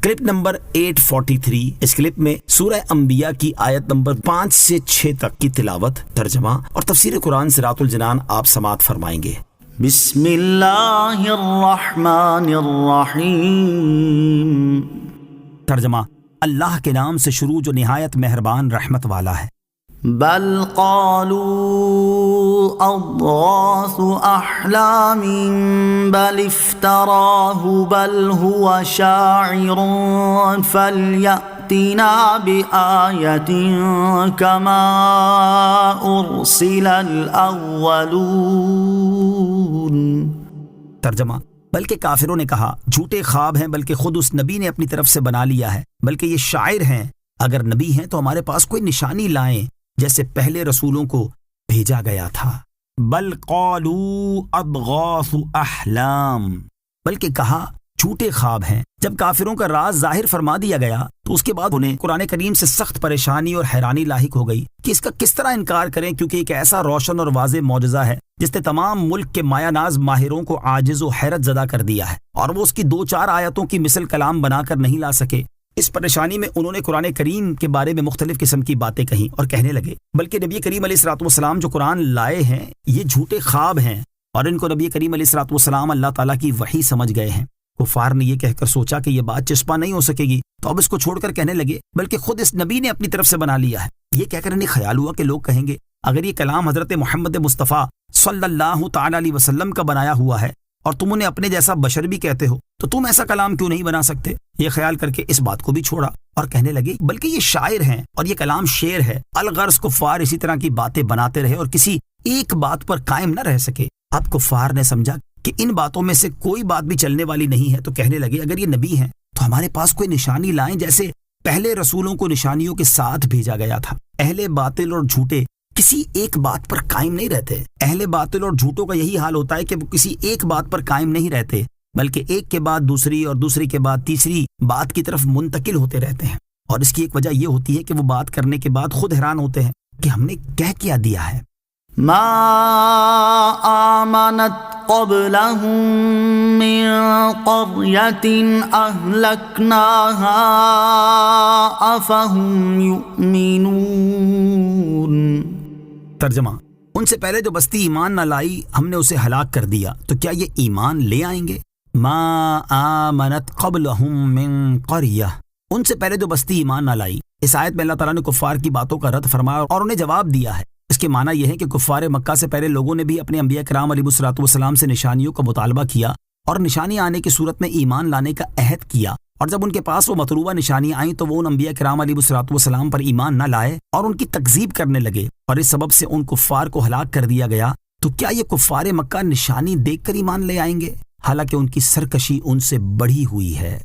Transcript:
Clip number 843۔ اس clip میں سورہ انبیاء کی آیت نمبر 5 سے 6 تک کی تلاوت، ترجمہ اور تفسیر قرآن صراط الجنان آپ سماعت فرمائیں گے۔ بسم اللہ الرحمن الرحیم۔ ترجمہ: اللہ کے نام سے شروع جو نہایت مہربان رحمت والا ہے۔ بل قالوا اضغاث احلام بل افتراہ بل هو شاعر فلیأتنا بآیۃ کما ارسل الاولون۔ ترجمہ: بلکہ کافروں نے کہا جھوٹے خواب ہیں، بلکہ خود اس نبی نے اپنی طرف سے بنا لیا ہے، بلکہ یہ شاعر ہیں، اگر نبی ہیں تو ہمارے پاس کوئی نشانی لائیں جیسے پہلے رسولوں کو بھیجا گیا تھا۔ بل قالوا اضغاث احلام، بلکہ کہا جھوٹے خواب ہیں۔ جب کافروں کا راز ظاہر فرما دیا گیا تو اس کے بعد انہیں قرآن کریم سے سخت پریشانی اور حیرانی لاحق ہو گئی کہ اس کا کس طرح انکار کریں، کیونکہ ایک ایسا روشن اور واضح معجزہ ہے جس نے تمام ملک کے مایہ ناز ماہروں کو عاجز و حیرت زدہ کر دیا ہے، اور وہ اس کی 2-4 آیتوں کی مثل کلام بنا کر نہیں لا سکے۔ اس پریشانی میں انہوں نے قرآن کریم کے بارے میں مختلف قسم کی باتیں کہیں اور کہنے لگے بلکہ نبی کریم علیہ الصلوۃ والسلام جو قرآن لائے ہیں یہ جھوٹے خواب ہیں، اور ان کو نبی کریم علیہ الصلوۃ والسلام اللہ تعالیٰ کی وحی سمجھ گئے ہیں۔ کفار نے یہ کہہ کر سوچا کہ یہ بات چسپاں نہیں ہو سکے گی، تو اب اس کو چھوڑ کر کہنے لگے بلکہ خود اس نبی نے اپنی طرف سے بنا لیا ہے۔ یہ کہہ کر انہیں خیال ہوا کہ لوگ کہیں گے اگر یہ کلام حضرت محمد مصطفیٰ صلی اللہ تعالی علیہ وسلم کا بنایا ہوا ہے اور تم انہیں اپنے جیسا بشر بھی کہتے ہو تو تم ایسا کلام کیوں نہیں بنا سکتے؟ یہ خیال کر کے اس بات کو بھی چھوڑا اور کہنے لگے بلکہ یہ شاعر ہیں اور یہ کلام شعر ہے۔ الغرض کفار اسی طرح کی باتیں بناتے رہے اور کسی ایک بات پر قائم نہ رہ سکے۔ اب کفار نے سمجھا کہ ان باتوں میں سے کوئی بات بھی چلنے والی نہیں ہے، تو کہنے لگے اگر یہ نبی ہیں تو ہمارے پاس کوئی نشانی لائیں جیسے پہلے رسولوں کو نشانیوں کے ساتھ بھیجا گیا تھا۔ اہل باطل اور جھوٹے کسی ایک بات پر قائم نہیں رہتے۔ اہل باطل اور جھوٹوں کا یہی حال ہوتا ہے کہ وہ کسی ایک بات پر قائم نہیں رہتے، بلکہ ایک کے بعد دوسری اور دوسری کے بعد تیسری بات کی طرف منتقل ہوتے رہتے ہیں، اور اس کی ایک وجہ یہ ہوتی ہے کہ وہ بات کرنے کے بعد خود حیران ہوتے ہیں کہ ہم نے کیا دیا ہے۔ ما آمنت قبلهم من قرية أهلكناها أفهم يؤمنون۔ ترجمہ: ان سے پہلے جو بستی ایمان نہ لائی ہم نے اسے ہلاک کر دیا، تو کیا یہ ایمان لے آئیں گے؟ ما آمنت قبلهم من قرية، ان سے پہلے جو بستی ایمان نہ لائی۔ اس آیت میں اللہ تعالیٰ نے کفار کی باتوں کا رد فرمایا اور انہیں جواب دیا ہے۔ اس کے معنی یہ ہے کہ کفار مکہ سے پہلے لوگوں نے بھی اپنے انبیاء کرام علیہ الصلوۃ والسلام سے نشانیوں کا مطالبہ کیا اور نشانی آنے کی صورت میں ایمان لانے کا عہد کیا، اور جب ان کے پاس وہ مطلوبہ نشانیاں آئیں تو وہ ان انبیاء کرام علیہ الصلوۃ والسلام پر ایمان نہ لائے اور ان کی تکذیب کرنے لگے، اور اس سبب سے ان کفار کو ہلاک کر دیا گیا۔ تو کیا یہ کفار مکہ نشانی دیکھ کر ایمان لے آئیں گے؟ حالانکہ ان کی سرکشی ان سے بڑھی ہوئی ہے۔